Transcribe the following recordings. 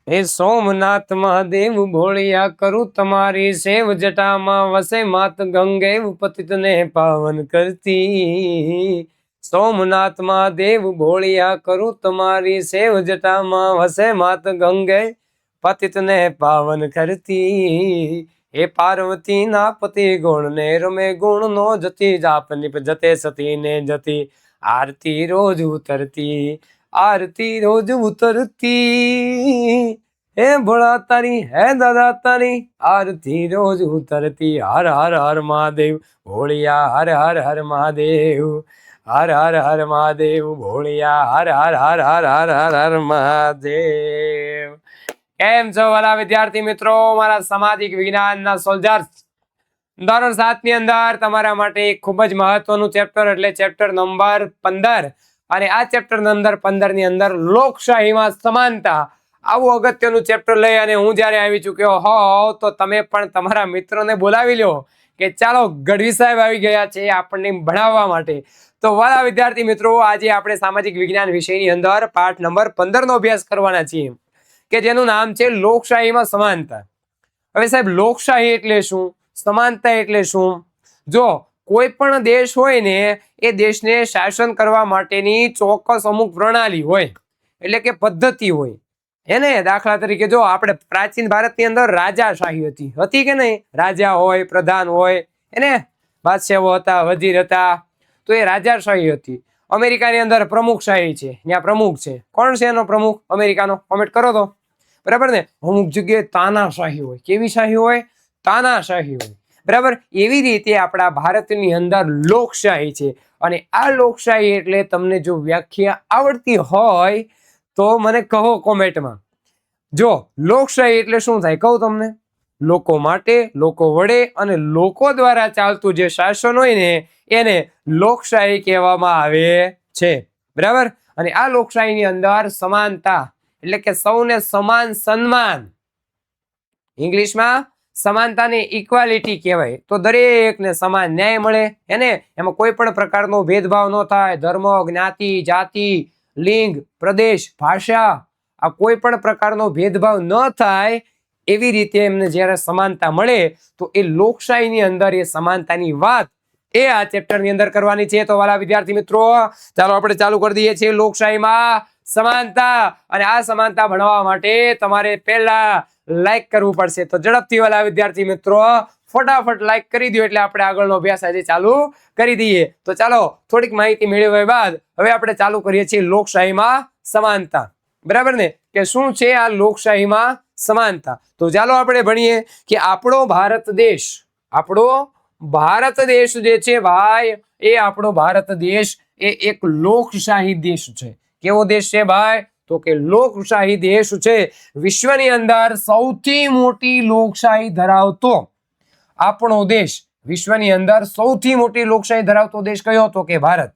हे सोमनाथ महादेव भोलिया करूं तुम्हारी सेव जटा मां वसे मात गंगे पतित ने पावन करती। सोमनाथ महादेव भोलिया करूं तुम्हारी सेव जटा मां वसे मात गंगे पतित ने पावन करती। हे पार्वती ना पति गुण ने रमे गुण नो जती जाप निप जते सती ने जती आरती रोज उतरती आरती रोज उतरती। हे भोला तारी है दादा तारी आरती रोज उतरती। हर हर हर महादेव भोलिया हर हर हर महादेव हर हर हर महादेव भोलिया हर हर हर हर हर हर हर महादेव। केम छो वाला विद्यार्थी मित्रों, मारा सामाजिक विज्ञानना सोल्जर्स धोरण 7 ની અંદર તમારા માટે એક ખૂબ જ મહત્વનું ચેપ્ટર એટલે ચેપ્ટર નંબર 15 અને આ ચેપ્ટર નંબર 15 ની અંદર લોકશાહીમાં સમાનતા આવું અગત્યનું ચેપ્ટર લઈ અને હું જ્યારે આવી ચૂક્યો હોઉં તો તમે પણ તમારા મિત્રોને બોલાવી લો કે ચાલો ગઢવી સાહેબ આવી ગયા છે આપણને ભણાવવા માટે। તો વાલા વિદ્યાર્થી મિત્રો, આજે આપણે સામાજિક વિજ્ઞાન વિષયની અંદર પાઠ નંબર 15 નો અભ્યાસ કરવાના છીએ કે જેનું નામ છે લોકશાહીમાં સમાનતા। હવે સાહેબ, લોકશાહી એટલે શું, સમાનતા એટલે શું? જો કોઈ પણ દેશ હોય ને એ દેશને શાસન કરવા માટેની ચોક્કસ અમુક પ્રણાલી હોય એટલે કે પદ્ધતિ હોય એને। દાખલા તરીકે જો આપણે પ્રાચીન ભારતની અંદર રાજાશાહી હતી કે નહીં? રાજા હોય, પ્રધાન હોય, એને બાદશાહો હતા, વજીર હતા, તો એ રાજાશાહી હતી। અમેરિકાની અંદર પ્રમુખશાહી છે, ત્યાં પ્રમુખ છે। કોણ છે એનો પ્રમુખ અમેરિકાનો? કોમેન્ટ કરો તો, બરાબર ને? અમુક જગ્યાએ તાનાશાહી હોય। કેવી શાહી હોય? તાનાશાહી હોય, બરાબર। એવી રીતે આપણા ભારતની અંદર લોકશાહી છે અને આ લોકશાહી એટલે તમને જો વ્યાખ્યા આવડતી હોય તો મને કહો કોમેન્ટમાં। જો લોકશાહી એટલે શું થાય કહું તમને? લોકો માટે, લોકો વડે અને લોકો દ્વારા ચાલતું જે શાસન હોય ને એને લોકશાહી કહેવામાં આવે છે, બરાબર। અને આ લોકશાહીની અંદર સમાનતા એટલે કે સૌને સમાન સન્માન, ઇંગ્લિશમાં સમાનતાને ઇક્વાલિટી કહેવાય। તો દરેકને સમાન ન્યાય મળે એને, એમાં કોઈ પણ પ્રકારનો ભેદભાવ ન થાય। ધર્મ, જ્ઞાતિ, જાતિ, લિંગ, પ્રદેશ, ભાષા, આ કોઈ પણ પ્રકારનો ભેદભાવ ન થાય એવી રીતે એમને જ્યારે સમાનતા મળે તો એ લોકશાહીની અંદર એ સમાનતાની વાત એ આ ચેપ્ટરની અંદર કરવાની છે। તો વાલા વિદ્યાર્થી મિત્રો, ચાલો આપણે ચાલુ કરી દઈએ છીએ લોકશાહીમાં સમાનતા। અને આ સમાનતા ભણવા માટે તમારે પહેલા લાઈક કરવું પડશે। તો ઝડપથી વાલા વિદ્યાર્થી મિત્રો ફટાફટ લાઈક કરી દો એટલે આપણે આગળનો અભ્યાસ આજે ચાલુ કરી દઈએ। તો ચાલો થોડીક માહિતી મેળવ્યા બાદ હવે આપણે ચાલુ કરીએ છીએ લોકશાહીમાં સમાનતા, બરાબર ને? કે શું છે આ લોકશાહીમાં સમાનતા? તો ચાલો આપણે ભણીએ કે આપણો ભારત દેશ જે છે ભાઈ, એ આપણો ભારત દેશ એ એક લોકશાહી દેશ છે। કેવો દેશ છે ભાઈ? તો કે લોકશાહી દેશ છે। વિશ્વની અંદર સૌથી મોટી લોકશાહી ધરાવતો આપણો દેશ, વિશ્વની અંદર સૌથી મોટી લોકશાહી ધરાવતો દેશ કયો? તો કે ભારત।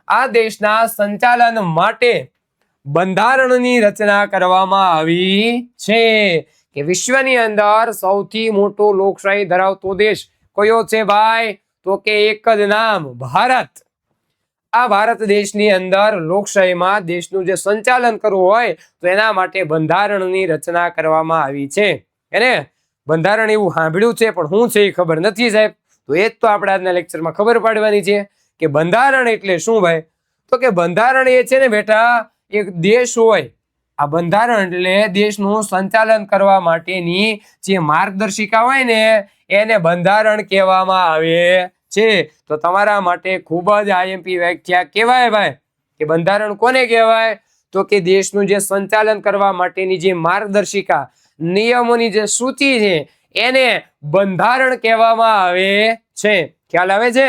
આ દેશના સંચાલન માટે બંધારણની રચના કરવામાં આવી છે કે વિશ્વની અંદર સૌથી મોટો લોકશાહી ધરાવતો દેશ કયો છે ભાઈ? તો કે એક જ નામ, ભારત। આ ભારત દેશની અંદર લોકશાહીમાં દેશનું જે સંચાલન કરવું હોય તો એના માટે બંધારણની રચના કરવામાં આવી છે। એને બંધારણ એવું સાંભળ્યું છે પણ શું છે એ ખબર નથી સાહેબ। તો એ જ તો આપણે આજના લેક્ચરમાં ખબર પાડવાની છે કે બંધારણ એટલે શું ભાઈ? તો કે બંધારણ એ છે ને બેટા, એક દેશ હોય, આ બંધારણ એટલે દેશનું સંચાલન કરવા માટેની જે માર્ગદર્શિકા હોય ને એને બંધારણ કહેવામાં આવે છે। તો તમારા માટે ખૂબ જ આઈએમપી વ્યાખ્યા કહેવાય ભાઈ કે બંધારણ કોને કહેવાય? તો કે દેશનું જે સંચાલન કરવા માટેની જે માર્ગદર્શિકા, નિયમોની જે સૂચિ છે એને બંધારણ કહેવામાં આવે છે। ખ્યાલ આવે છે?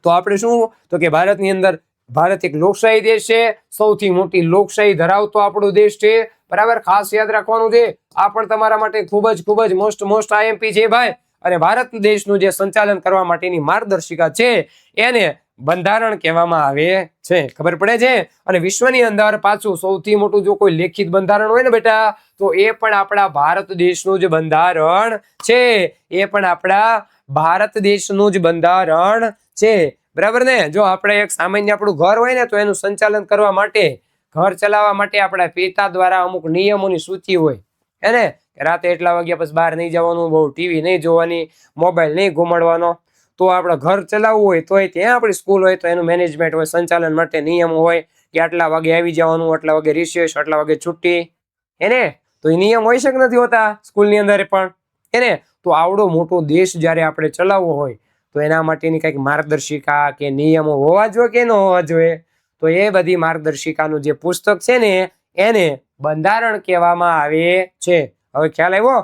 તો આપણે શું, તો કે ભારતની અંદર ભારત એક લોકશાહી દેશ છે, સૌથી મોટી લોકશાહી ધરાવતો આપણો દેશ છે, બરાબર? ખાસ યાદ રાખવાનું છે, આ પણ તમારા માટે ખૂબ જ મોસ્ટ આઈએમપી છે ભાઈ। અને ભારત દેશનું જે સંચાલન કરવા માટેની માર્ગદર્શિકા છે એને બંધારણ કહેવામાં આવે છે। ખબર પડે છે? અને વિશ્વની અંદર પાછું સૌથી મોટું જો કોઈ લેખિત બંધારણ હોય ને બેટા તો એ પણ આપણા ભારત દેશનું જ બંધારણ છે। એ પણ આપણા ભારત દેશનું જ બંધારણ છે, બરાબર ને? જો આપણે એક સામાન્ય આપણું ઘર હોય ને તો એનું સંચાલન કરવા માટે ઘર ચલાવવા માટે આપણા પિતા દ્વારા અમુક નિયમોની સૂચિ હોય એને કે રાતે એટલા વાગ્યા પછી બહાર નહીં જવાનું, બહુ ટીવી નહીં જોવાની, મોબાઈલ નહીં ઘુમાડવાનો. તો આપણે ઘર ચલાવવું હોય તો ત્યાં આપણી સ્કૂલ હોય તો એનું મેનેજમેન્ટ હોય, સંચાલન માટે નિયમો હોય કે આટલા વાગે આવી જવાનું, આટલા વાગે રિસેસ, આટલા વાગે છુટ્ટી. એને તો એ નિયમ હોય છે કે નથી હોતા સ્કૂલની અંદર પણ એને. તો આવડો મોટો દેશ જ્યારે આપણે ચલાવવો હોય તો એના માટેની કંઈક માર્ગદર્શિકા કે નિયમો હોવા જોઈએ કે ન હોવા જોઈએ? તો એ બધી માર્ગદર્શિકાનું જે પુસ્તક છે ને એને બંધારણ કહેવામાં આવે છે. હવે ખ્યાલ આવ્યો?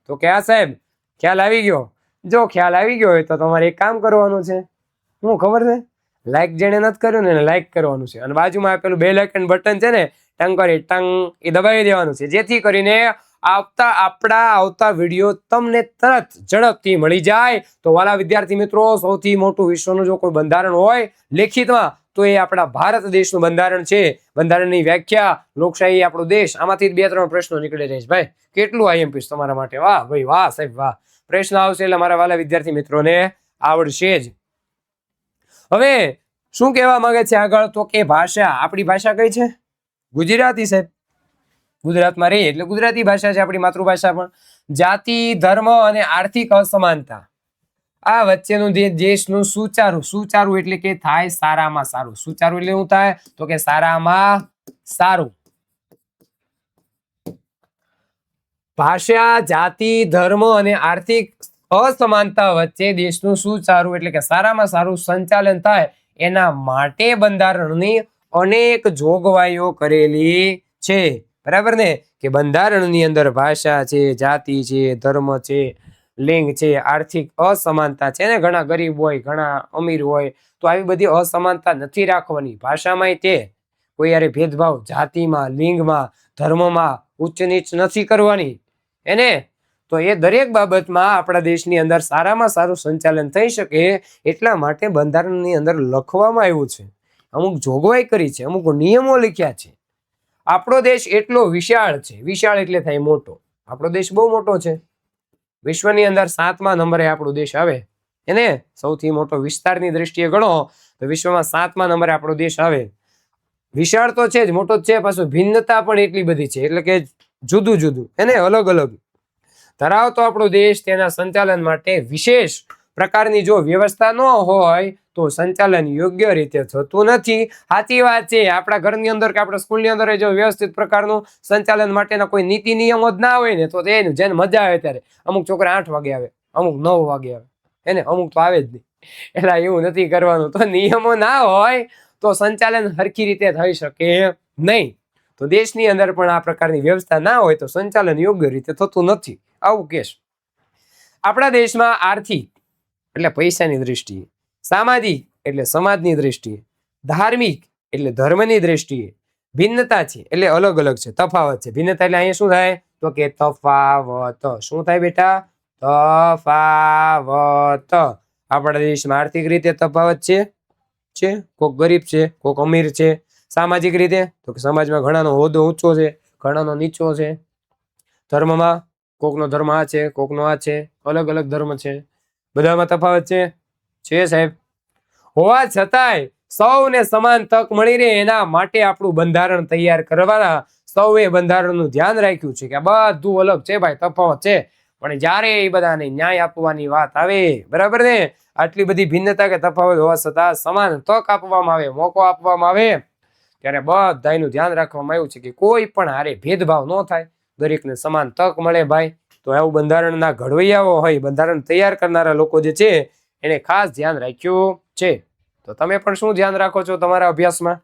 તો કે હા સાહેબ ખ્યાલ આવી ગયો. જો ખ્યાલ આવી ગયો હોય તો તમારે એક કામ કરવાનું છે. શું ખબર છે? લાઈક જેને નથી કર્યું ને એને લાઈક કરવાનું છે, અને બાજુમાં આપેલું બેલ આઇકન બટન છે ને ટંગ કરી ટંગ એ દબાવી દેવાનું છે, જેથી કરીને આપણા આવતા વિડીયો તમને તરત ઝડપથી મળી જાય. તો વાલા વિદ્યાર્થી મિત્રો, સૌથી મોટું વિશ્વનું જો કોઈ બંધારણ હોય લેખિતમાં તો એ આપણા ભારત દેશનું બંધારણ છે. બંધારણની વ્યાખ્યા, લોકશાહી, આપણો દેશ, આમાંથી 2-3 પ્રશ્નો નીકળી રહે છે ભાઈ. કેટલું આઈએમપી તમારા માટે? વાહ ભાઈ વાહ સાહેબ વાહ. પ્રશ્ન આવશે એટલે મારા વાલા વિદ્યાર્થી મિત્રોને આવડશે જ. હવે શું કહેવા માંગે છે આગળ? તો કે ભાષા. આપણી ભાષા કઈ છે? ગુજરાતી સાહેબ. ગુજરાતમાં રહીએ એટલે ગુજરાતી ભાષા છે આપણી માતૃભાષા. પણ જાતિ, ધર્મ અને આર્થિક અસમાનતા આ વચ્ચેનું જે દેશનું સુચારું એટલે કે થાય સારામાં સારું. સુચારું એટલે શું થાય? તો કે સારામાં સારું. ભાષા, જાતિ, ધર્મ અને આર્થિક અસમાનતા વચ્ચે દેશનું સુચારું એટલે કે સારામાં સારું સંચાલન થાય એના માટે બંધારણની અનેક જોગવાઈઓ કરેલી છે. બરાબર ને? કે બંધારણની અંદર ભાષા છે, જાતિ છે, ધર્મ છે, લિંગ છે, આર્થિક અસમાનતા છે ને, ઘણા ગરીબ હોય, ઘણા અમીર હોય, તો આવી બધી અસમાનતા નથી રાખવાની. ભાષામાં તે કોઈ યારે ભેદભાવ જાતિમાં, લિંગમાં, ધર્મમાં ઉચ્ચ નીચ નથી કરવાની એને. તો એ દરેક બાબતમાં આપણા દેશની અંદર સારામાં સારું સંચાલન થઈ શકે એટલા માટે બંધારણની અંદર લખવામાં આવ્યું છે. અમુક જોગવાઈ કરી છે, અમુક નિયમો લખ્યા છે. આપણો દેશ એટલો વિશાળ છે. વિશાળ એટલે થાય મોટો. આપણો દેશ બહુ મોટો છે. વિશ્વની અંદર 7મા નંબરે આપણો દેશ આવે એને. સૌથી મોટો વિસ્તારની દ્રષ્ટિએ ગણો તો વિશ્વમાં 7મા નંબરે આપણો દેશ આવે. વિશાળ તો છે જ, મોટો જ છે, પાછું ભિન્નતા પણ એટલી બધી છે એટલે કે જુદું જુદું એને અલગ અલગ ધરાવતો આપણો દેશ. તેના સંચાલન માટે વિશેષ પ્રકારની જો વ્યવસ્થા ન હોય તો સંચાલન યોગ્ય રીતે થતું નથી. સાચી વાત છે. આપણા ઘરની અંદર કે આપણા સ્કૂલની અંદર જો વ્યવસ્થિત પ્રકારનું સંચાલન માટેના કોઈ નીતિ નિયમો જ ના હોય ને તો એનું જેને મજા આવે ત્યારે અમુક છોકરા 8 વાગે આવે, અમુક 9 વાગે આવે એને, અમુક તો આવે જ નહીં. એટલે એવું નથી કરવાનું. તો નિયમો ના હોય તો સંચાલન સરખી રીતે થઈ શકે નહીં. તો દેશની અંદર પણ આ પ્રકારની વ્યવસ્થા ના હોય તો સંચાલન યોગ્ય રીતે થતું નથી. આવું કેસ આપણા દેશમાં આર્થિક એટલે પૈસાની દ્રષ્ટિએ, સામાજિક એટલે સમાજની દ્રષ્ટિએ, ધાર્મિક એટલે ધર્મની દ્રષ્ટિએ ભિન્નતા છે એટલે અલગ અલગ છે, તફાવત છે. ભિન્નતા એટલે અહીંયા શું થાય? તો કે તફાવત. શું થાય બેટા? તફાવત. આપણા દેશમાં આર્થિક રીતે તફાવત છે. કોક ગરીબ છે, કોક અમીર છે. સામાજિક રીતે તો કે સમાજમાં ઘણાનો હોદ્દો ઊંચો છે, ઘણાનો નીચો છે. ધર્મમાં કોકનો ધર્મ આ છે, કોકનો આ છે, અલગ અલગ ધર્મ છે. બધામાં તફાવત છે સાહેબ. હોવા છતાંય સૌને સમાન તક મળી રહે એના માટે આપણું બંધારણ તૈયાર કરવાના સૌએ બંધારણનું ધ્યાન રાખ્યું છે કે બધું અલગ છે ભાઈ, તફાવત છે, પણ જ્યારે એ બધાને ન્યાય આપવાની વાત આવે, બરાબર ને, આટલી બધી ભિન્નતા કે તફાવત હોવા છતાં સમાન તક આપવામાં આવે, મોકો આપવામાં આવે, ત્યારે બધાનું ધ્યાન રાખવામાં આવ્યું છે કે કોઈ પણ હારે ભેદભાવ ન થાય, દરેકને સમાન તક મળે ભાઈ. તો આવું બંધારણના ઘડવૈયાઓ હોય, બંધારણ તૈયાર કરનારા લોકો જે છે એને ખાસ ધ્યાન રાખ્યું છે. તો તમે પણ શું ધ્યાન રાખો છો તમારા અભ્યાસમાં,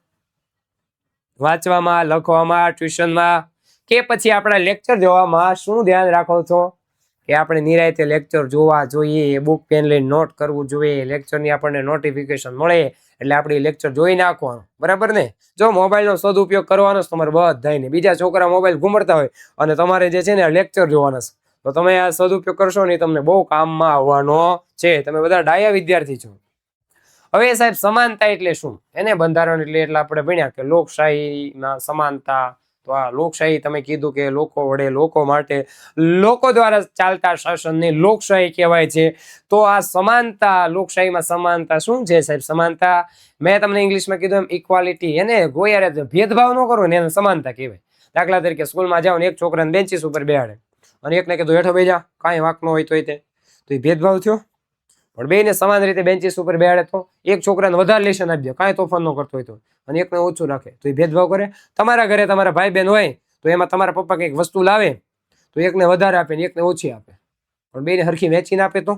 વાંચવામાં, લખવામાં, ટ્યુશનમાં કે પછી આપણા લેક્ચર જોવામાં શું ધ્યાન રાખો છો? કે આપણે નિરાયતે લેક્ચર જોવા જોઈએ, બુક પેન લઈને નોટ કરવું જોઈએ, લેક્ચરની આપણને નોટિફિકેશન મળે એટલે આપણે લેક્ચર જોઈ નાખવાનું, બરાબર ને? જો મોબાઈલનો સદુપયોગ કરવાનો તમારે બધાને, બીજા છોકરા મોબાઈલ ઘુમડતા હોય અને તમારે જે છે ને લેક્ચર જોવાના છે, તો તમે આ સદુપયોગ કરશો ને તમને બહુ કામમાં આવવાનો છે. તમે બધા ડાયા વિદ્યાર્થી છો. હવે સાહેબ સમાનતા એટલે શું? એને બંધારણ એટલે આપણે ભણ્યા કે લોકશાહીમાં સમાનતા, તો આ લોકશાહી તમે કીધું કે લોકો વડે લોકો માટે લોકો દ્વારા ચાલતા શાસનને લોકશાહી કહેવાય છે. તો આ સમાનતા, લોકશાહીમાં સમાનતા શું છે સાહેબ? સમાનતા મેં તમને ઇંગ્લિશમાં કીધું એમ ઇક્વાલિટી, એને ગોયારે ભેદભાવ ન કરો ને એને સમાનતા કહેવાય. દાખલા તરીકે સ્કૂલમાં જાઓ ને એક છોકરાને બેન્ચીસ ઉપર બેહાડે અને એકને કીધું હેઠો બેસી જા, કાંઈ વાંક ન હોય તો એ ભેદભાવ થયો. પણ બેયને સમાન રીતે બેન્ચીસ ઉપર બેહાડે તો એક છોકરાને વધારે લેશન આપી દે, કાંઈ તોફાન ન કરતો હોય તો, અને એકને ઓછું રાખે તો એ ભેદભાવ કરે. તમારા ઘરે તમારા ભાઈ બહેન હોય તો એમાં તમારા પપ્પા કંઈક વસ્તુ લાવે તો એકને વધારે આપે ને એકને ઓછી આપે, પણ બેને હરખી વેચીને આપે તો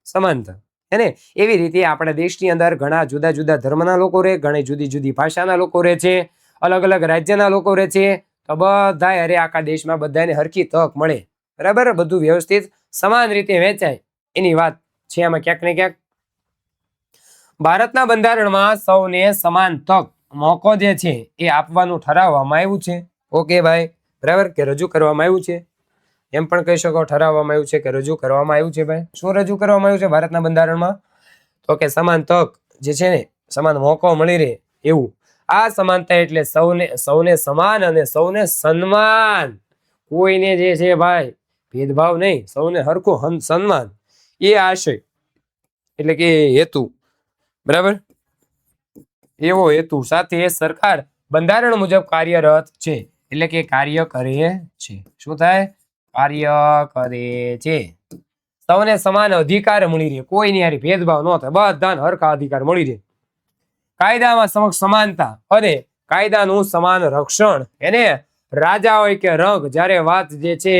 સમાનતા. એને એવી રીતે આપણા દેશની અંદર ઘણા જુદા જુદા ધર્મના લોકો રહે, ઘણી જુદી જુદી ભાષાના લોકો રહે છે, અલગ અલગ રાજ્યના લોકો રહે છે. તો બધા અરે આખા દેશમાં બધાને હરખી તક મળે, બરાબર, બધું વ્યવસ્થિત સમાન રીતે વેચાય એની વાત છે આમાં ક્યાંક ને ક્યાંક. ભારતના બંધારણમાં સૌને સમાન તક, મોકો જે છે એ આપવાનું ઠરાવવામાં આવ્યું છે. ઓકે ભાઈ, બરાબર, કે રજૂ કરવામાં આવ્યું છે. એમ પણ કહી શકો ઠરાવવામાં આવ્યું છે કે રજૂ કરવામાં આવ્યું છે. ભાઈ, શું રજૂ કરવામાં આવ્યું છે ભારતના બંધારણમાં? તો કે સમાન તક જે છે ને, સમાન મોકો મળી રહે એવું. આ સમાનતા એટલે સૌને સમાન અને સૌને સન્માન. કોઈને જે છે ભાઈ ભેદભાવ નહીં, સૌને હરખું સન્માન, એ આશય એટલે કે હેતુ, બરાબર, એવો હેતુ સાથે સરકાર બંધારણ મુજબ કાર્યરત છે, એટલે કે કાર્ય કરે છે. શું થાય? કાર્ય કરે છે. સૌને સમાન અધિકાર મળી રહે, કોઈની હારે ભેદભાવ ન થાય, બધાને હરખા અધિકાર મળી રહે. કાયદામાં સમાનતા અને કાયદાનું સમાન રક્ષણ. એને રાજા હોય કે રંગ, જ્યારે વાત જે છે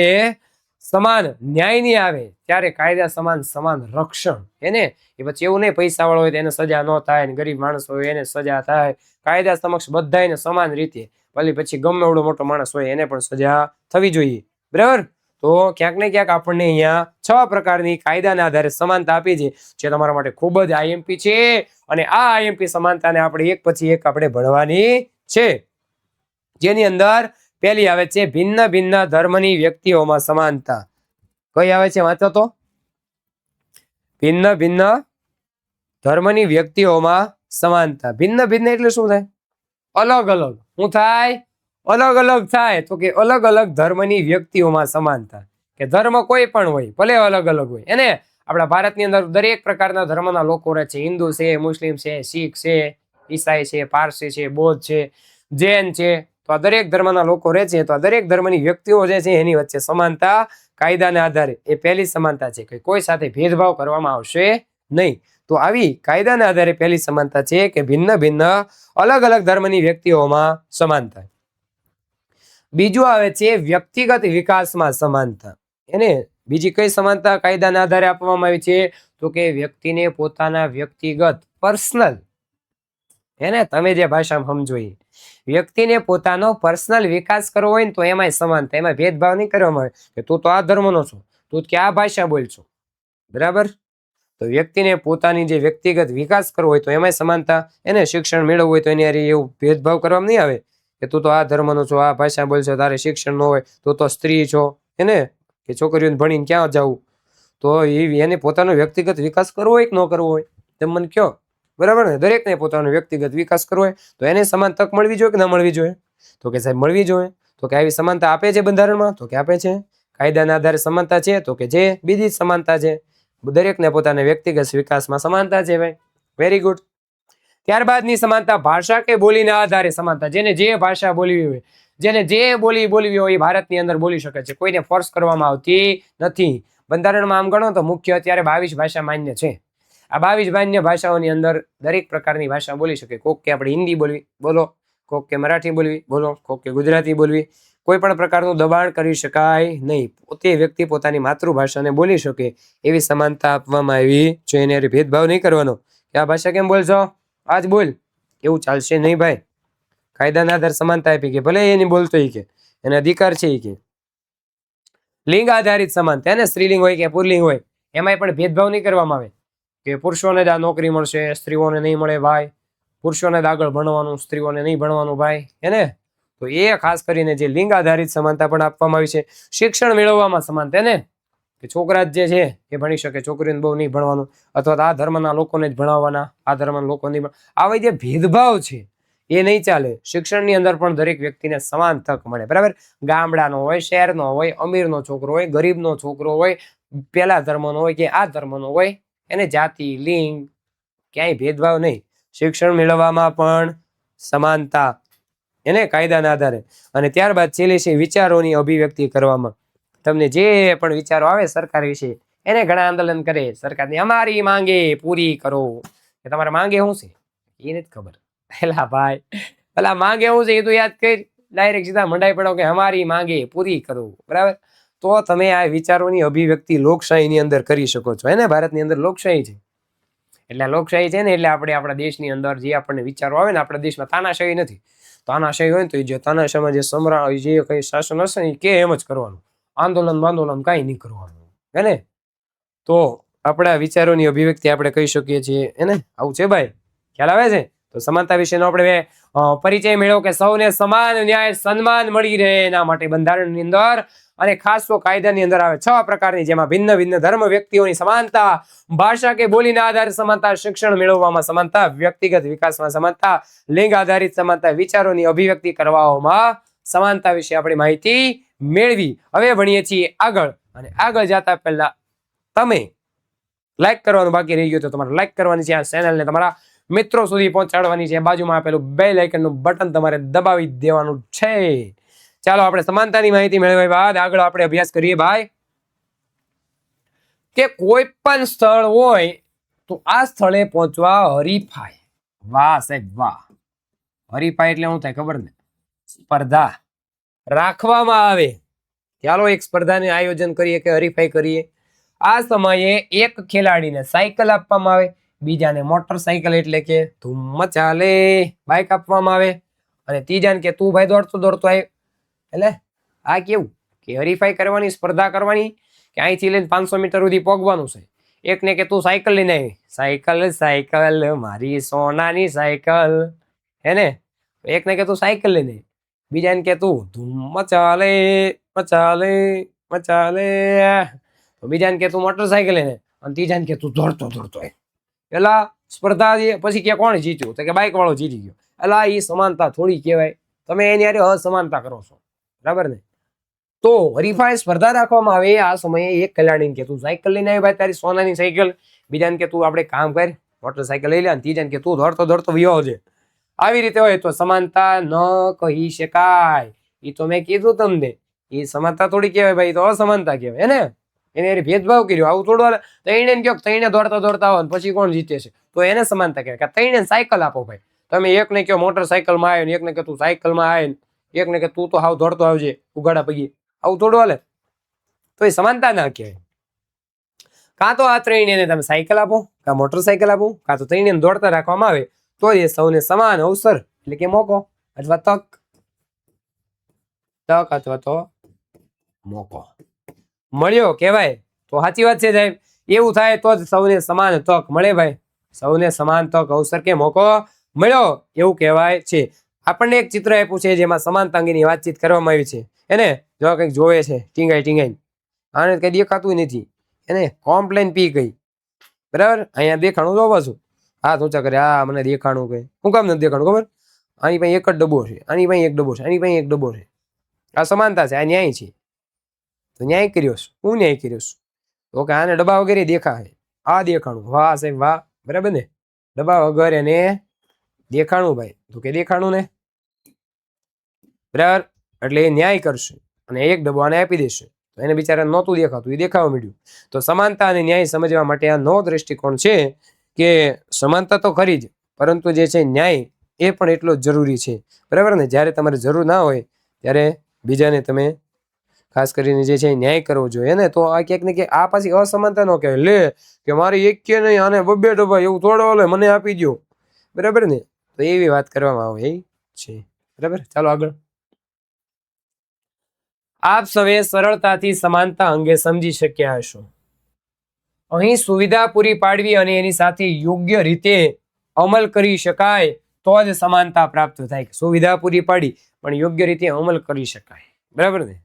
સમાન ન્યાયની આવે ત્યારે કાયદા સમાન રક્ષણ. એને એ પછી એવું નહીં પૈસા વાળો હોય તો એને સજા ન થાય, ગરીબ માણસ હોય એને સજા થાય. કાયદા સમક્ષ બધાને સમાન રીતે, ભલે પછી ગમે એવડો મોટો માણસ હોય એને પણ સજા થવી જોઈએ, બરાબર. તો ક્યાંક ને ક્યાંક આપણને અહીંયા 6 પ્રકારની કાયદાના આધારે સમાનતા આપી છે, જે તમારા માટે ખૂબ જ આઈએમપી છે. અને આ આઈએમપી સમાનતાને આપણે એક પછી એક આપણે ભણવાની છે. જેની અંદર પહેલી આવે છે ભિન્ન ભિન્ન ધર્મની વ્યક્તિઓમાં સમાનતા. કઈ આવે છે? વાંચો તો. ભિન્ન ભિન્ન ધર્મની વ્યક્તિઓમાં સમાનતા. ભિન્ન ભિન્ન એટલે શું થાય? અલગ અલગ. શું થાય? અલગ અલગ થાય. તો કે અલગ અલગ ધર્મની વ્યક્તિઓમાં સમાનતા, કે ધર્મ કોઈ પણ હોય, ભલે અલગ અલગ હોય. એને આપણા ભારતની અંદર દરેક પ્રકારના ધર્મના લોકો રહે છે. હિન્દુ છે, મુસ્લિમ છે, શીખ છે, ઈસાઈ છે, પારસી છે, બૌદ્ધ છે, જૈન છે. તો આ દરેક ધર્મના લોકો રહે છે. તો આ દરેક ધર્મની વ્યક્તિઓ જે છે એની વચ્ચે સમાનતા કાયદાના આધારે, એ પહેલી સમાનતા છે કે કોઈ સાથે ભેદભાવ કરવામાં આવશે નહીં. તો આવી કાયદાના આધારે પહેલી સમાનતા છે કે ભિન્ન ભિન્ન અલગ અલગ ધર્મની વ્યક્તિઓમાં સમાનતા. બીજું આવે છે વ્યક્તિગત વિકાસમાં સમાનતા. એને બીજી કઈ સમાનતા કાયદાના આધારે આપવામાં આવી છે? તો કે વ્યક્તિને પોતાના વ્યક્તિગત પર્સનલ, એને તમે જે ભાષામાં સમજો એ, વ્યક્તિને પોતાનો પર્સનલ વિકાસ કરવો હોય ને તો એમાંય સમાનતા, એમાં ભેદભાવ નહીં કરવામાં આવે કે તું તો આ ધર્મનો છો, તું કે આ ભાષા બોલશો, બરાબર. તો વ્યક્તિને પોતાની જે વ્યક્તિગત વિકાસ કરવો હોય તો એમાંય સમાનતા. એને શિક્ષણ મેળવવું હોય તો એની હારે એવું ભેદભાવ કરવામાં નહીં આવે કે તું તો આ ધર્મનો છો, આ ભાષા બોલશો, તારે શિક્ષણ ન હોય, તું તો સ્ત્રી છો, એને કે છોકરીઓને ભણીને ક્યાં જવું. તો એને પોતાનો વ્યક્તિગત વિકાસ કરવો હોય કે ન કરવો હોય, તેમ મને કયો, બરાબર ને. દરેકને પોતાનો વ્યક્તિગત વિકાસ કરવો હોય તો એને સમાન તક મળવી જોઈએ કે ના મળવી જોઈએ? તો કે સાહેબ મળવી જોઈએ. તો કે આવી સમાનતા આપે છે બંધારણમાં? તો કે આપે છે. કાયદાના આધારે સમાનતા છે? તો કે જે બીજી સમાનતા છે, દરેકને પોતાના વ્યક્તિગત વિકાસમાં સમાનતા છે. ભાઈ, વેરી ગુડ. ત્યારબાદની સમાનતા ભાષા કે બોલીના આધારે સમાનતા. જેને જે ભાષા બોલવી હોય, જેને જે બોલી બોલવી હોય એ ભારતની અંદર બોલી શકે છે, કોઈને ફોર્સ કરવામાં આવતી નથી. બંધારણમાં આમ ગણો તો મુખ્ય અત્યારે 22 ભાષા માન્ય છે. આ 22 માન્ય ભાષાઓની અંદર દરેક પ્રકારની ભાષા બોલી શકે. કોક કે આપણે હિન્દી બોલવી, બોલો. કોક કે મરાઠી બોલવી, બોલો. કોક કે ગુજરાતી બોલવી. કોઈ પણ પ્રકારનું દબાણ કરી શકાય નહીં. પોતે વ્યક્તિ પોતાની માતૃભાષાને બોલી શકે એવી સમાનતા આપવામાં આવી છે. એને ભેદભાવ નહીં કરવાનો કે આ ભાષા કેમ બોલશો, આજ બોલ, એવું ચાલશે નહીં ભાઈ. કાયદાના આધારે સમાનતા આપી કે ભલે એની બોલતો કે એને અધિકાર છે કે. લિંગ આધારિત સમાનતા, એને સ્ત્રીલિંગ હોય કે પુલ્લિંગ હોય એમાંય પણ ભેદભાવ નહીં કરવામાં આવે કે પુરુષોને જ આ નોકરી મળશે, સ્ત્રીઓને નહીં મળે ભાઈ. પુરુષોને જ આગળ ભણવાનું, સ્ત્રીઓને નહીં ભણવાનું ભાઈ. એને તો એ ખાસ કરીને જે લિંગ આધારિત સમાનતા પણ આપવામાં આવી છે. શિક્ષણ મેળવવામાં સમાનતા, એને કે છોકરા જે છે એ ભણી શકે, છોકરીઓને બહુ નહીં ભણવાનું, અથવા તો આ ધર્મના લોકોને જ ભણાવવાના, આ ધર્મના લોકો નહીં. આવા જે ભેદભાવ છે એ નહીં ચાલે. શિક્ષણની અંદર પણ દરેક વ્યક્તિને સમાન તક મળે. બરાબર, ગામડાનો હોય, શહેરનો હોય, અમીરનો છોકરો હોય, ગરીબનો છોકરો હોય, પેલા ધર્મનો હોય કે આ ધર્મનો હોય, એને જાતિ, લિંગ ક્યાંય ભેદભાવ નહીં. શિક્ષણ મેળવવામાં પણ સમાનતા, એને કાયદાના આધારે. અને ત્યારબાદ છેલ્લે છે વિચારોની અભિવ્યક્તિ કરવામાં. તમને જે પણ વિચારો આવે સરકાર વિશે, એને ઘણા આંદોલન કરે સરકારની અમારી માંગે પૂરી કરો. કે તમારે માંગે શું છે એ નથી ખબર. પેલા ભાઈ પેલા માંગે શું છે એ તો યાદ કરી, ડાયરેક્ટ સીધા મંડાઈ પડો કે અમારી માંગે પૂરી કરો. બરાબર, તો તમે આ વિચારોની અભિવ્યક્તિ લોકશાહીની અંદર કરી શકો છો. હે ને, ભારતની અંદર લોકશાહી છે. એટલે લોકશાહી છે ને, એટલે આપણે આપણા દેશની અંદર જે આપણને વિચારો આવે ને, આપણા દેશમાં તાનાશાહી નથી. તાનાશાહી હોય ને તો જે તાનાશાહીમાં જે સમ્રાટ જે કઈ શાસન હશે ને કે એમ જ કરવાનું, આંદોલન કાંઈ નહીં કરવાનું. હે ને, તો આપણા વિચારોની અભિવ્યક્તિ આપણે કહી શકીએ છીએ. એને આવું છે ભાઈ, ખ્યાલ આવે છે? તો સમાનતા વિશેનો આપણે પરિચય મેળવ્યો કે સૌને સમાન ન્યાય સન્માન મળી રહે એના માટે બંધારણની અંદર અને ખાસ તો કાયદાની અંદર આવે 6 પ્રકારની, જેમાં ભિન્ન ભિન્ન ધર્મ વ્યક્તિઓની સમાનતા, ભાષા કે બોલીના આધારે સમાનતા, શિક્ષણ મેળવવામાં સમાનતા, વ્યક્તિગત વિકાસમાં સમાનતા, લિંગ આધારિત સમાનતા, વિચારોની અભિવ્યક્તિ કરવામાં સમાનતા વિશે આપણે માહિતી મેળવી. હવે ભણીએ છીએ આગળ, અને આગળ જતા પહેલા તમે લાઈક કરવાનું બાકી રહી ગયું તો તમારે લાઈક કરવાની છે. આ ચેનલને તમારા મિત્રો સુધી પહોંચાડવાની છે. બાજુમાં આપેલું બેલ આઇકનનું બટન તમારે દબાવી દેવાનું છે. ચાલો આપણે સમાનતાની માહિતી મેળવ્યા બાદ આગળ આપણે અભ્યાસ કરીએ ભાઈ, કે કોઈ પણ સ્થળ હોય તો આ સ્થળે પહોંચવા હરીફાઈ. વાહ સાહેબ વાહ. હરીફાઈ એટલે શું થાય ખબર ને? સ્પર્ધા રાખવામાં આવે. ચાલો એક સ્પર્ધાને આયોજન કરીએ કે હરીફાઈ કરીએ. આ સમયે એક ખેલાડીને સાયકલ આપવામાં આવે, બીજાને મોટરસાયકલ એટલે કે ધૂમ ચાલે બાઇક આપવામાં આવે, અને ત્રીજાને કે તું ભાઈ દોડતો દોડતો આવે. એટલે આ કેવું કે હરીફાઈ કરવાની, સ્પર્ધા કરવાની, કે અહીંથી લઈને 500 મીટર સુધી પહોંચવાનું છે. એકને કે તું સાયકલ લઈને આવી, સાયકલ સાયકલ મારી સોનાની સાયકલ. હે ને, એકને કે તું સાયકલ લઈને, બીજાને કે તું ધૂમ મચાલે મચાલે મચાલે, તો બીજાને કે તું મોટરસાયકલ લઈને, અને ત્રીજાને કે તું દોડતો દોડતો હોય. પેલા સ્પર્ધા પછી કે કોણ જીત્યું, તો કે બાઇક વાળો જીતી ગયો. એટલે એ સમાનતા થોડી કહેવાય, તમે એની હારે અસમાનતા કરો છો. બરાબર ને? તો હરીફાઈ સ્પર્ધા રાખવામાં આવે. આ સમયે એક ખેલાડીને કે તું સાયકલ લઈને આવી ભાઈ તારી સોનાની સાયકલ, બીજાને કે તું આપણે કામ કર મોટરસાયકલ લઈ લે, અને ત્રીજાને કે તું દોડતો દોડતો વિયો છે. આવી રીતે હોય તો સમાનતા ન કહી શકાય. એ તો મેં કીધું તમને, એ સમાનતા થોડી કહેવાય ભાઈ, તો અસમાનતા કહેવાય. ને એને ભેદભાવ કર્યો, આવું થોડું હાલે. તઈને કહો તઈને દોડતા દોડતા આવો પછી કોણ જીતે છે, તો એને સમાનતા કહેવાય. તઈને સાયકલ આપો ભાઈ, તમે એકને કહો મોટરસાયકલમાં આવે, એકને કે તું સાયકલમાં આવે, એકને કે તું તો હાવ દોડતો આવજે ઉગાડા પગી, આવું થોડું હાલે. તો એ સમાનતા ના કહેવાય. કાં તો આ ત્રણેયને તમે સાયકલ આપો, કાં મોટરસાયકલ આપો, કાં તો ત્રણેયને દોડતા રાખવામાં આવે, તો એ સૌને સમાન અવસર એટલે કે મોકો અથવા તક અથવા તો મોકો મળ્યો કહેવાય. તો સાચી વાત છે સાહેબ. એવું થાય તો જ સૌને સમાન તક મળે ભાઈ, સૌને સમાન તક, અવસર કે મોકો મળ્યો એવું કહેવાય છે. આપણને એક ચિત્ર આપ્યું છે જેમાં સમાનતા અંગેની વાતચીત કરવામાં આવી છે. એને જો કંઈક જોવે છે ટીંગાઈ ટીંગાઈ, આને કઈ દેખાતું નથી, એને કોમ્પ્લેન પી ગઈ. બરાબર, અહીંયા દેખાણું જોવા છું, હાથ ઊંચા કરે, હા મને દેખાણું કઈ, હું કામ નથી દેખાણું ખબર? આની પાસે એક જ ડબ્બો છે, આની પાસે એક ડબ્બો છે, આની પાસે એક ડબ્બો છે. આ સમાનતા છે, આ ન્યાય છે. તો ન્યાય કર્યો, હું ન્યાય કર્યો. તો કે આને ડબ્બા વગેરે દેખાય, આ દેખાણું. વાહ સાહેબ વાહ. બરાબર ને, ડબ્બા વગર એને દેખાણું ભાઈ, તો કે દેખાણું ને. બરાબર, એટલે એ ન્યાય કરશે અને એક ડબ્બો આને આપી દેશે. તો એને બિચારા નહોતું દેખાતું, એ દેખાવા માંડ્યું. તો સમાનતા અને ન્યાય સમજવા માટે આ નવો દ્રષ્ટિકોણ છે કે સમાનતા તો ખરી જ, પરંતુ જે છે ન્યાય એ પણ એટલો જ જરૂરી છે. બરાબર ને, જ્યારે તમારે જરૂર ના હોય ત્યારે બીજાને તમે ખાસ કરીને જે છે ન્યાય કરવો જોઈએ ને. તો આ ક્યાંક ને ક્યાંક આ પાછી અસમાનતા નો કહેવાય. લે કે મારી એક કે નહીં, આને બબ્બે ડબ્બા એવું થોડો લે મને આપી દો. બરાબર ને, તો એવી વાત કરવામાં આવે છે. બરાબર, ચાલો આગળ. આપ સૌએ સરળતાથી સમાનતા અંગે સમજી શક્યા હશો. અહીં સુવિધા પૂરી પાડવી અને એની સાથે યોગ્ય રીતે અમલ કરી શકાય તો જ સમાનતા પ્રાપ્ત થાય. સુવિધા પૂરી પાડી પણ યોગ્ય રીતે અમલ કરી શકાય. બરાબર ને,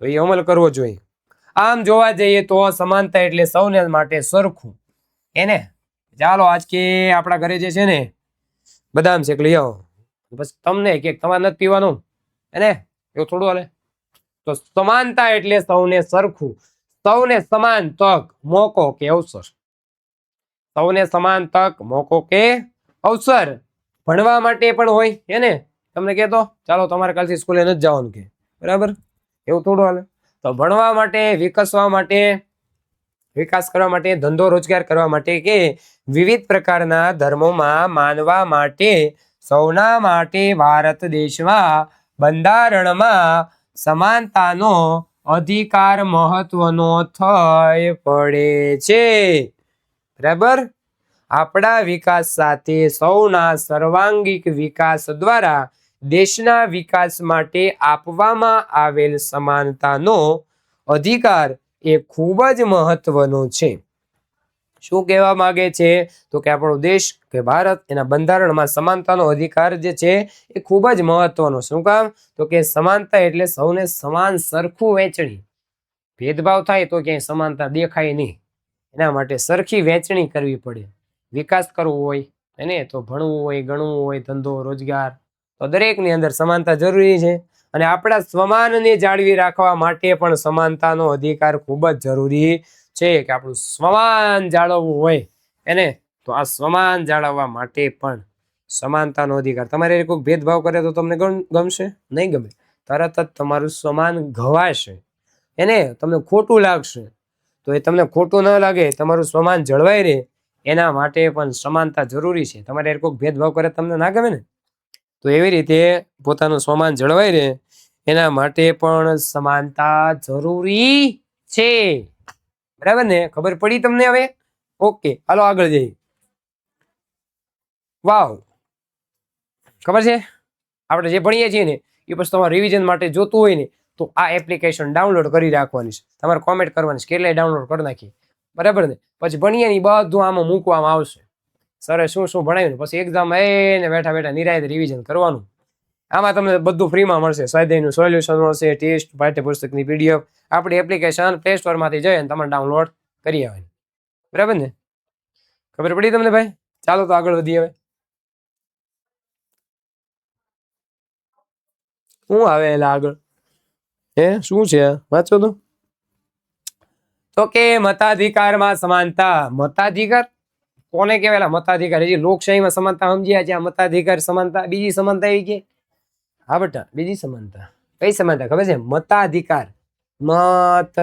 તો એ અમલ કરવો જોઈએ. આમ જોવા જઈએ તો સમાનતા એટલે સૌને માટે સરખું. એને ચાલો આજ કે આપણા ઘરે જે છે ને બદામ શેક લઈ આવો, પછી તમને કે તમારે નથી પીવાનું એને એવું થોડું હાલે. તો સમાનતા એટલે સૌને સરખું, સૌને સમાન તક, મોકો કે અવસર. સૌને સમાન તક, મોકો કે અવસર. ભણવા માટે પણ હોય એને તમને કહેતો ચાલો તમારે કાલથી સ્કૂલે નથી જવાનું કે બરાબર, એવું થોડું હાલે. તો ભણવા માટે, વિકસવા માટે, વિકાસ કરવા માટે, ધંધો રોજગાર કરવા માટે કે વિવિધ પ્રકારના ધર્મોમાં માનવા માટે સૌના માટે ભારત દેશમાં બંધારણમાં સમાનતાનો અધિકાર મહત્વનો થઈ પડે છે. બરાબર. આપણા વિકાસ સાથે સૌના સર્વાંગીક વિકાસ દ્વારા દેશના વિકાસ માટે આપવામાં આવેલ સમાનતાનો અધિકાર એ ખૂબ જ મહત્વનો છે. શું કહેવા માંગે છે? તો કે આપણો દેશ કે ભારત એના બંધારણમાં સમાનતાનો અધિકાર જે છે એ ખૂબ જ મહત્વનો. શું કામ? તો કે સમાનતા એટલે સૌને સમાન સરખું વહેંચણી. ભેદભાવ થાય તો ક્યાંય સમાનતા દેખાય નહીં. એના માટે સરખી વહેંચણી કરવી પડે. વિકાસ કરવો હોય એને તો ભણવું હોય, ગણવું હોય, ધંધો રોજગાર, તો દરેકની અંદર સમાનતા જરૂરી છે. અને આપણા સ્વમાનને જાળવી રાખવા માટે પણ સમાનતાનો અધિકાર ખૂબ જ જરૂરી છે. કે આપણું સ્વમાન જાળવવું હોય એને તો આ સ્વમાન જાળવવા માટે પણ સમાનતાનો અધિકાર. તમારે કોઈ ભેદભાવ કરે તો તમને ગમશે નહીં? ગમે. તરત જ તમારું સ્વમાન ઘવાશે, એને તમને ખોટું લાગશે. તો એ તમને ખોટું ન લાગે, તમારું સ્વમાન જળવાઈ રહે, એના માટે પણ સમાનતા જરૂરી છે. તમારે કોઈ ભેદભાવ કરે તમને ના ગમે ને, તો એવી રીતે પોતાનું સ્વમાન જળવાઈ રહે એના માટે પણ સમાનતા જરૂરી છે. બરાબર ને? ખબર પડી તમને હવે? ઓકે, હાલો આગળ જઈએ. વાવ, ખબર છે આપણે જે ભણીએ છીએ ને એ પછી તમારે રિવિઝન માટે જોતું હોય ને તો આ એપ્લિકેશન ડાઉનલોડ કરી રાખવાની છે. તમારે કોમેન્ટ કરવાની છે કેટલાય ડાઉનલોડ કરી નાખી. બરાબર ને? પછી ભણીએ ને બધું આમાં મૂકવામાં આવશે. સરે શું શું ભણાવ્યું, પછી એક્ઝામ એને બેઠા બેઠા નિરાયત રિવિઝન કરવાનું. આમાં તમને બધું ફ્રીમાં મળશે. સ્વાધ્યાયનું સોલ્યુશન મળશે, ટેસ્ટ, પાઠ્યપુસ્તકની PDF, આપણી એપ્લિકેશન પ્લે સ્ટોરમાંથી જઈ અને તમે ડાઉનલોડ કરી આવવાની. બરાબર ને? ખબર પડી તમને ભાઈ? ચાલો તો આગળ વધીએ. હવે શું આવે એટલે આગળ શું છે વાંચો તો કે મતાધિકારમાં સમાનતા. મતાધિકાર કોને કહેવાય? મતાધિકાર. હજી લોકશાહીમાં સમાનતા સમજ્યા છે. મતાધિકાર સમાનતા, બીજી સમાનતા એવી કે હા બેટા, બીજી સમાનતા કઈ સમાનતા ખબર છે? મતાધિકાર. મત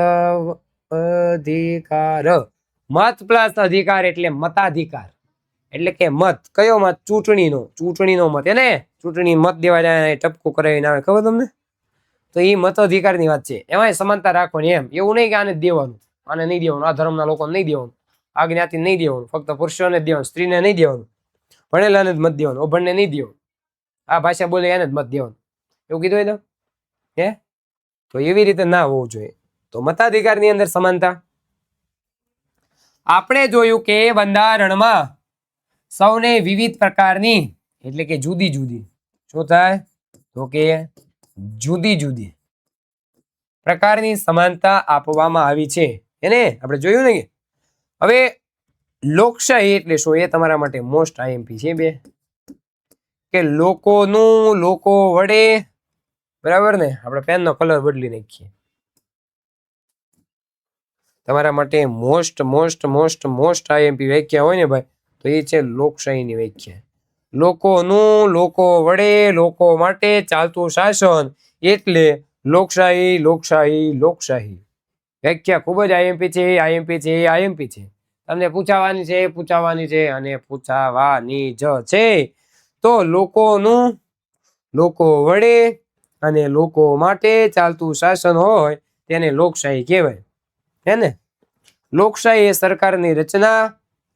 અધિકાર, મત પ્લસ અધિકાર એટલે મતાધિકાર. એટલે કે મત કયો મત? ચૂંટણીનો મત. એને ચૂંટણી મત દેવા જાય ટપકું કરાવીને આવે, ખબર તમને? તો એ મત અધિકારની વાત છે. એમાં સમાનતા રાખવાની. એમ એવું નહીં કે આને દેવાનું, આને નહીં દેવાનું, આ ધર્મના લોકોને નહીં દેવાનું, આ જ્ઞાતિ નહીં દેવાનું, ફક્ત પુરુષોને જ દેવાનું, સ્ત્રીને નહીં દેવાનું, ભણેલાને જ મત દેવાનું, અભણને નહીં દેવાનું, આ ભાષા બોલે એને જ મત દેવાનું, એવું કીધું હોય હે? તો એવી રીતે ના હોવું જોઈએ. તો મતાધિકારની અંદર સમાનતા. આપણે જોયું કે બંધારણમાં સૌને વિવિધ પ્રકારની એટલે કે જુદી જુદી, શું થાય? તો કે જુદી જુદી પ્રકારની સમાનતા આપવામાં આવી છે. એને આપણે જોયું ને. હવે લોકશાહી એટલે શું? એ તમારા માટે મોસ્ટ આઈએમપી છે બે. કે લોકોનું લોકો વડે. બરાબર ને? આપણે પેનનો કલર બદલી નાખીએ. તમારા માટે most most most most IMP વ્યાખ્યા હોય ને ભાઈ, તો એ છે લોકશાહીની વ્યાખ્યા. લોકોનું લોકો વડે લોકો માટે ચાલતું શાસન એટલે લોકશાહી. લોકશાહી લોકશાહી વ્યાખ્યા ખૂબ જ આઈએમપી છે. આઈએમપી છે, આઈએમપી છે. તમને પૂછાવાની છે, પૂછાવાની છે અને પૂછાવાની જ છે. તો લોકોનું લોકો વડે અને લોકો માટે ચાલતું શાસન હોય તેને લોકશાહી કહેવાય. હે ને? લોકશાહી એ સરકારની રચના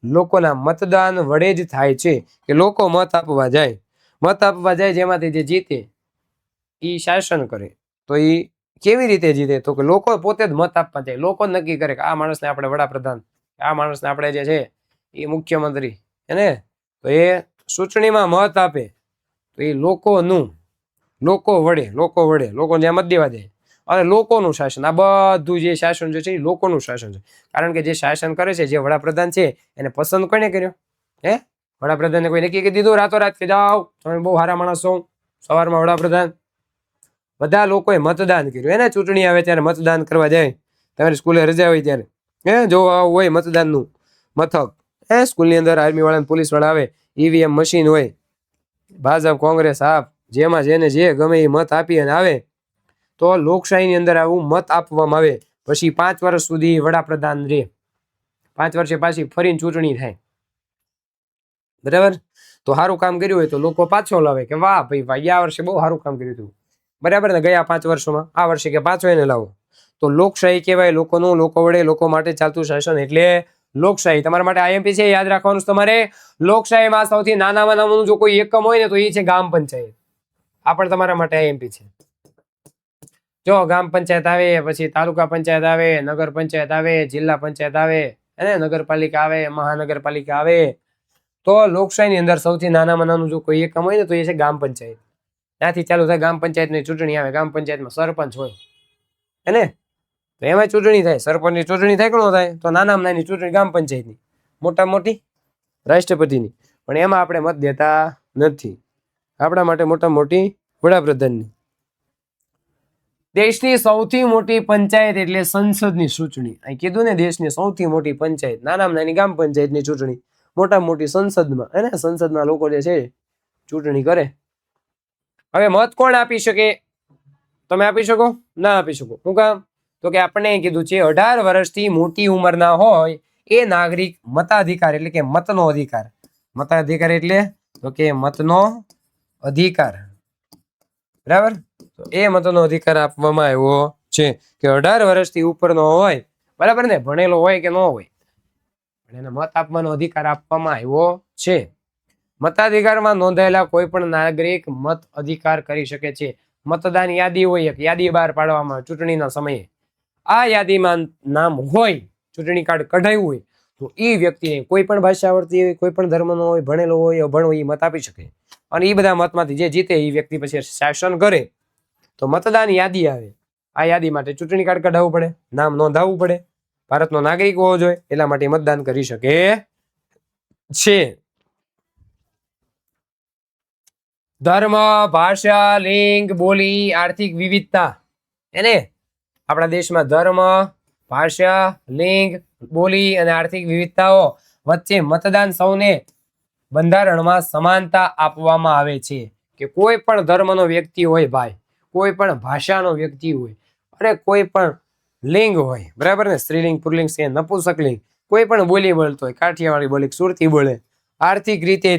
લોકોના મતદાન વડે જ થાય છે. કે લોકો મત આપવા જાય, જેમાંથી જે જીતે એ શાસન કરે. તો એ કેવી રીતે જીતે? તો કે લોકો પોતે જ મત આપવા જાય. લોકો નક્કી કરે કે આ માણસને આપણે વડાપ્રધાન, આ માણસને આપણે જે છે એ મુખ્યમંત્રી, એને તો એ ચૂંટણીમાં મત આપે તો એ લોકોનું લોકો વડે લોકો જ્યાં મત દેવા જાય અને લોકોનું શાસન. આ બધું જે શાસન જે છે એ લોકોનું શાસન છે. કારણ કે જે શાસન કરે છે, જે વડાપ્રધાન છે, એને પસંદ કોને કર્યો? હે? વડાપ્રધાને કોઈ નક્કી કરી દીધું રાતોરાત કે જાઓ તમે બહુ સારા માણસ છો, સવારમાં વડાપ્રધાન? બધા લોકોએ મતદાન કર્યું. એને ચૂંટણી આવે ત્યારે મતદાન કરવા જાય. તમારી સ્કૂલે રજા હોય ત્યારે જોવા હોય મતદાનનું મથક. સ્કૂલની અંદર આર્મી વાળા પોલીસ વાળા આવે, ઈવીએમ મશીન હોય, ભાજપ કોંગ્રેસ આપ જેમાં જેને જે ગમે એ મત આપી અને આવે. તો લોકશાહીની અંદર આવું મત આપવામાં આવે. પછી 5 વર્ષ સુધી વડાપ્રધાન રહે. 5 વર્ષે પાછી ફરીને ચૂંટણી થાય. બરાબર? તો સારું કામ કર્યું હોય તો લોકો પાછો લાવે કે વાહ ભાઈ ભાઈ આ વર્ષે બહુ સારું કામ કર્યું હતું. બરાબર ને? ગયા 5 વર્ષોમાં આ વર્ષે કે પાછો એને લાવો. તો લોકશાહી કહેવાય. લોકોનું, લોકો વડે, લોકો માટે ચાલતું શાસન એટલે લોકશાહી. તમારા માટે આઈએમપી છે, યાદ રાખવાનું છે તમારે. લોકશાહીમાં સૌથી નાનામાં નાનું જો કોઈ એકમ હોય ને તો એ છે ગ્રામ પંચાયત. આ પણ તમારા માટે આઈએમપી છે. જો ગ્રામ પંચાયત આવે, પછી તાલુકા પંચાયત આવે, નગર પંચાયત આવે, જિલ્લા પંચાયત આવે, નગરપાલિકા આવે, મહાનગરપાલિકા આવે. તો લોકશાહીની અંદર સૌથી નાનામાં નાનું જો કોઈ એકમ હોય ને તો એ છે ગ્રામ પંચાયત. ત્યાંથી ચાલુ થાય. ગ્રામ પંચાયતની ચૂંટણી આવે. ગ્રામ પંચાયતમાં સરપંચ હોય તો એમાં ચૂંટણી થાય. સરપંચની ચૂંટણી થાય કે ન થાય? તો નાનામાં નાની ચૂંટણી ગ્રામ પંચાયતની, મોટા મોટી રાષ્ટ્રપતિની. પણ એમાં આપણે મત દેતા નથી. આપણા માટે મોટા મોટી વડાપ્રધાનની. દેશની સૌથી મોટી પંચાયત એટલે સંસદની ચૂંટણી. અહીં કીધું ને દેશની સૌથી મોટી પંચાયત, નાનામાં નાની ગ્રામ પંચાયતની ચૂંટણી, મોટા મોટી સંસદમાં સંસદના લોકો જે છે ચૂંટણી કરે. હવે મત કોણ આપી શકે? તમે આપી શકો? ના આપી શકો. શું કામ? તો કે આપણે કીધું છે 18 વર્ષથી મોટી ઉંમરના હોય એ નાગરિક મતાધિકાર એટલે કે મતનો અધિકાર. મતાધિકાર એટલે તો કે મતનો અધિકાર. બરાબર? તો એ મતનો અધિકાર આપવામાં આવ્યો છે કે 18 વર્ષથી ઉપરનો હોય, બરાબર ને, ભણેલો હોય કે ન હોય, એને મત આપવાનો અધિકાર આપવામાં આવ્યો છે. મતાધિકારમાં નોંધાયેલા કોઈ પણ નાગરિક મત અધિકાર કરી શકે છે. મતદાન યાદી હોય, એક યાદી બહાર પાડવામાં ચૂંટણીના સમયે. આ યાદીમાં નામ હોય, ચૂંટણી કાર્ડ કઢાવ્યું હોય, તો એ વ્યક્તિને કોઈ પણ ભાષા આવડતી હોય, કોઈ પણ ધર્મનો હોય, ભણેલો હોય, અભણ હોય, એ મત આપી શકે. અને એ બધા મતમાંથી જે જીતે એ વ્યક્તિ પછી શાસન કરે. તો મતદાન યાદી આવે. આ યાદી માટે ચૂંટણી કાર્ડ કઢાવવું પડે, નામ નોંધાવવું પડે, ભારતનો નાગરિક હોવો જોઈએ, એટલા માટે મતદાન કરી શકે છે. ધર્મ, ભાષા, લિંગ, બોલી, આર્થિક વિવિધતા. આપણા દેશમાં ધર્મ, ભાષા, લિંગ, બોલી અને આર્થિક વિવિધતાઓ વચ્ચે મતદાન સૌને બંધારણમાં સમાનતા આપવામાં આવે છે. કે કોઈ પણ ધર્મનો વ્યક્તિ હોય ભાઈ, કોઈ પણ ભાષાનો વ્યક્તિ હોય, અને કોઈ પણ લિંગ હોય, બરાબર ને, સ્ત્રીલિંગ, પુલ્લિંગ, નપુંસકલિંગ, કોઈ પણ બોલી બોલતો હોય, કાઠિયાવાડી બોલે, સુરતી બોલે, આર્થિક રીતે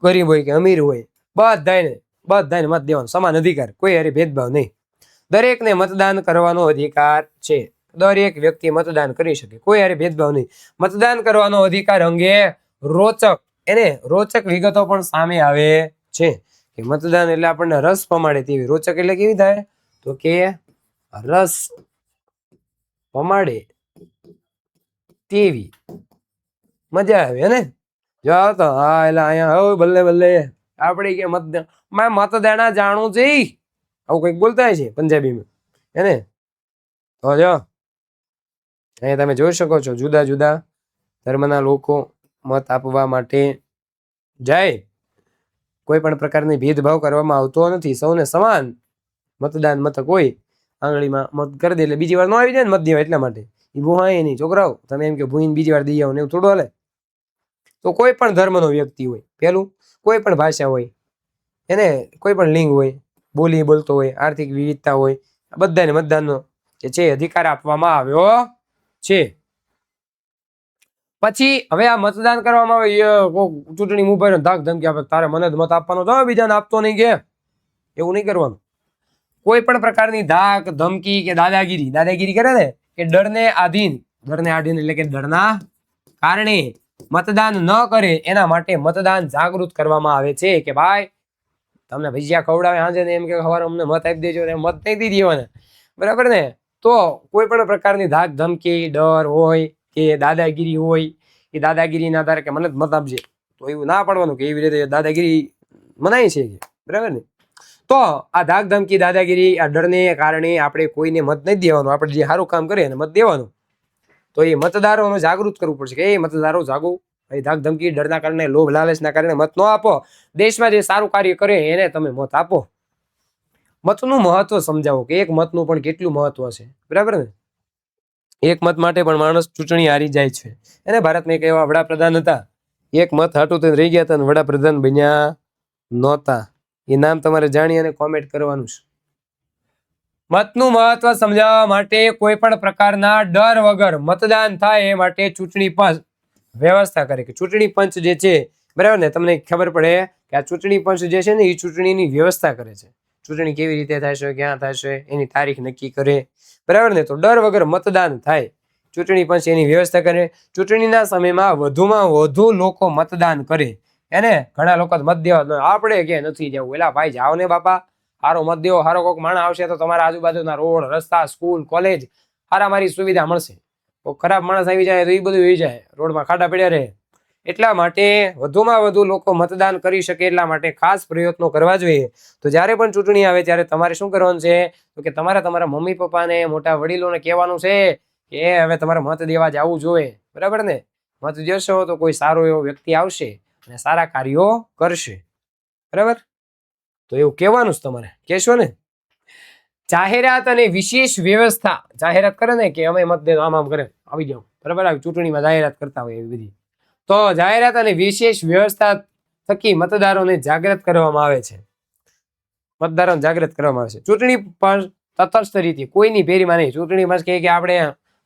ગરીબ હોય કે અમીર હોય, બધાને મત દેવાનો સમાન અધિકાર, કોઈ હારે ભેદભાવ નહીં. દરેકને મતદાન કરવાનો અધિકાર છે. દરેક વ્યક્તિ મતદાન કરી શકે, કોઈ હારે ભેદભાવ નહીં. મતદાન કરવાનો અધિકાર અંગે રોચક વિગતો પણ સામે આવે છે. કે મતદાન એટલે આપણને રસ પમાડે તેવી. રોચક એટલે કેવી થાય? તો કે રસ પમાડે તેવી, મજા આવે જો આવતો. હા એટલે અહીંયા બલ્લે બલ્લે આપણે કે મતદાન જાણું છે, આવું કઈક બોલતા છે પંજાબીમાં. તો જો અહીંયા તમે જોઈ શકો છો, જુદા જુદા ધર્મના લોકો મત આપવા માટે જાય. કોઈ પણ પ્રકારની ભેદભાવ કરવામાં આવતો નથી. સૌને સમાન મતદાન મથક હોય, આંગળીમાં મત કરી દે એટલે બીજી વાર ન આવી જાય ને મત દેવા. એટલા માટે એ ભૂહાય નહીં. છોકરાઓ તમે એમ કે ભૂઈને બીજી વાર દઈ આવો ને એવું થોડું હાલે. તો કોઈ પણ ધર્મનો વ્યક્તિ હોય, પેલું કોઈ પણ ભાષા હોય, કોઈ પણ લિંગ હોય, બોલી બોલતો હોય, આર્થિક વિવિધતા હોય, બધાને મતદાનનો જે છે અધિકાર આપવામાં આવ્યો છે. પછી હવે આ મતદાન કરવામાં આવે, ચૂંટણી ઉભા ધાક ધમકી આપે, તારે મને જ મત આપવાનો તો બીજાને આપતો નહીં, કે એવું નહીં કરવાનું. કોઈ પણ પ્રકારની ધાક ધમકી કે દાદાગીરી કરે ને, કે ડરને આધીન એટલે કે ડરના કારણે મતદાન ન કરે, એના માટે મતદાન જાગૃત કરવામાં આવે છે. કે ભાઈ તમને ભજીયા ખવડાવે સાંજે ને એમ કે સવારે અમને મત આપી દેજો, મત નહીં દી દેવાના, બરાબર ને. તો કોઈ પણ પ્રકારની ધાક ધમકી, ડર હોય કે દાદાગીરી હોય, એ દાદાગીરીના આધારે કે મને જ મત આપજે, તો એવું ના પાડવાનું કે એવી રીતે દાદાગીરી મનાય છે, બરાબર ને. તો આ ધાક ધમકી, દાદાગીરી, આ ડરને કારણે આપણે કોઈને મત નહીં દેવાનું. આપણે જે સારું કામ કરે એને મત દેવાનું. તો એ મતદારોને જાગૃત કરવું પડશે કે એ મતદારો જાગો, ધાક ધમકી ડરના કારણે લોભ લાલચના કારણે મત ન આપો. દેશમાં જે સારું કાર્ય કરે એને તમે મત આપો. મતનું મહત્વ સમજાવો કે એક મતનું પણ કેટલું મહત્વ છે, બરાબર ને? એક મત માટે પણ માણસ ચૂંટણી હારી જાય છે. એને ભારતમાં એક એવા વડાપ્રધાન હતા, એક મત હાટું તો રહી ગયા હતા અને વડાપ્રધાન બન્યા નહોતા. એ નામ તમારે જાણી અને કોમેન્ટ કરવાનું છે. મતનું મહત્વ સમજાવવા માટે કોઈ પણ પ્રકારના ડર વગર મતદાન થાય એ માટે ચૂંટણી પંચ વ્યવસ્થા કરે કે ચૂંટણી પંચ જે છે, બરાબર ને, તમને ખબર પડે કે આ ચૂંટણી પંચ જે છે ને એ ચૂંટણીની વ્યવસ્થા કરે છે. ચૂંટણી કેવી રીતે થશે, ક્યાં થશે, એની તારીખ નક્કી કરે, બરાબર ને? તો ડર વગર મતદાન થાય, ચૂંટણી પંચ એની વ્યવસ્થા કરે. ચૂંટણીના સમયમાં વધુમાં વધુ લોકો મતદાન કરે. એને ઘણા લોકો મત દેવા આપણે કે નથી જવું, એલા ભાઈ જાઓ ને બાપા, સારો મત દેવો. સારો કોઈક માણસ આવશે તો તમારા આજુબાજુના રોડ, રસ્તા, સ્કૂલ, કોલેજ સારામારી સુવિધા મળશે. ખરાબ માણસ આવી જાય તો એ બધું આવી જાય, રોડમાં ખાડા પડ્યા રહે. એટલા માટે વધુમાં વધુ લોકો મતદાન કરી શકે એટલા માટે ખાસ પ્રયત્નો કરવા જોઈએ. તો જ્યારે પણ ચૂંટણી આવે ત્યારે તમારે શું કરવાનું છે? તો કે તમારે તમારા મમ્મી પપ્પાને, મોટા વડીલોને કહેવાનું છે કે હવે તમારે મત દેવા જવું જોઈએ, બરાબર ને? મત દેશો તો કોઈ સારો એવો વ્યક્તિ આવશે અને સારા કાર્યો કરશે, બરાબર? તો એવું કહેવાનું જ તમારે, કહેશો ને? જાહેરાત અને વિશેષ વ્યવસ્થા. જાહેરાત કરે ને કે અમે મત દે, આમ કરે, આવી જાઓ, બરાબર? ચૂંટણીમાં જાહેરાત કરતા હોય એવી બધી. તો જાહેરાત અને વિશેષ વ્યવસ્થા થકી મતદારોને જાગૃત કરવામાં આવે છે. મતદારોને જાગૃત કરવામાં આવે છે. ચૂંટણી પણ તટસ્થ રીતે કોઈની ભેરીમાં નહીં. ચૂંટણી પંચ કહે કે આપણે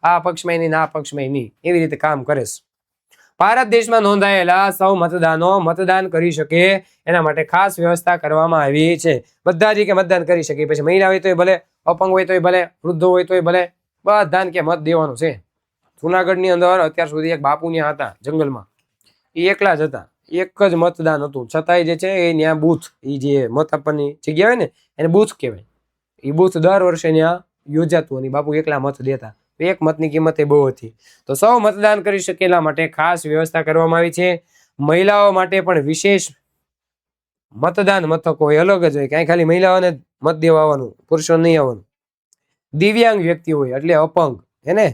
આ પક્ષમાં નહીં, આ પક્ષમાં નહીં, એવી રીતે કામ કરે છે. ભારત દેશમાં નોંધાયેલા સૌ મતદાનો મતદાન કરી શકે એના માટે ખાસ વ્યવસ્થા કરવામાં આવી છે. બધા જ કે મતદાન કરી શકે. પછી મહિલા હોય તોય ભલે, અપંગ હોય તોય ભલે, વૃદ્ધો હોય તોય ભલે, બધાને કે મત દેવાનું છે. જુનાગઢની અંદર અત્યાર સુધી એક બાપુ ત્યાં હતા જંગલમાં, એ એકલા જ હતા, એક જ મતદાન હતું, છતાંય જે છે એ ત્યાં બૂથ, એ જે મત આપવાની જગ્યા હોય ને એને બૂથ કહેવાય. એ બૂથ દર વર્ષે ત્યાં યોજાતું અને બાપુ એકલા મત દેતા. એક મતની કિંમત એ બહુ હતી. તો સૌ મતદાન કરી શકે એટલા માટે ખાસ વ્યવસ્થા કરવામાં આવી છે. મહિલાઓ માટે પણ વિશેષ મતદાન મથકો હોય, અલગ જ હોય, કાંઈ ખાલી મહિલાઓને મત દેવા આવવાનું, પુરુષો નહીં આવવાનું. દિવ્યાંગ વ્યક્તિ હોય એટલે અપંગ, એને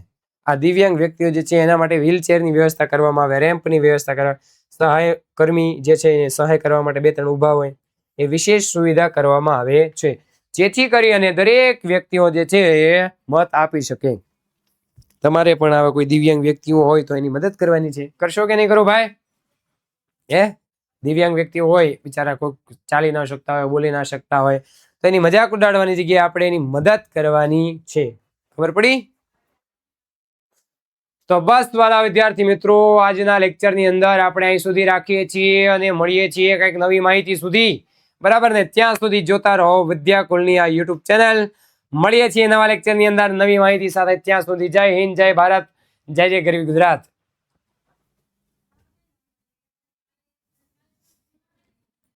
આ દિવ્યાંગ વ્યક્તિઓ જે છે એના માટે વ્હીલચેરની વ્યવસ્થા કરવામાં આવે, રેમ્પની વ્યવસ્થા કરવા, સહાય કર્મી જે છે એ સહાય કરવા માટે 2-3 ઊભા હોય, એ વિશેષ સુવિધા કરવામાં આવે છે, જેથી કરી અને દરેક વ્યક્તિઓ જે છે એ મત આપી શકે. તમારે પણ આવા કોઈ દિવ્યાંગ વ્યક્તિઓ હોય તો એની મદદ કરવાની છે. કરશો કે નહીં કરો ભાઈ? દિવ્યાંગ વ્યક્તિઓ હોય, બિચારા કોઈ ચાલી ના શકતા હોય, બોલી ના શકતા હોય, તો એની મજાક ઉડાડવાની જગ્યાએ આપણે એની મદદ કરવાની છે. ખબર પડી? તો બસ વાલા વિદ્યાર્થી મિત્રો, આજના લેક્ચરની અંદર આપણે અહીં સુધી રાખીએ છીએ અને મળીએ છીએ કંઈક નવી માહિતી સુધી, બરાબર ને? ત્યાં સુધી જોતા રહો વિદ્યાકુલની આ યુટ્યુબ ચેનલ. મળીએ છીએ નવા લેક્ચરની અંદર નવી માહિતી સાથે. ત્યાં સુધી જય હિન્દ, જય ભારત, જય જય ગરવી ગુજરાત.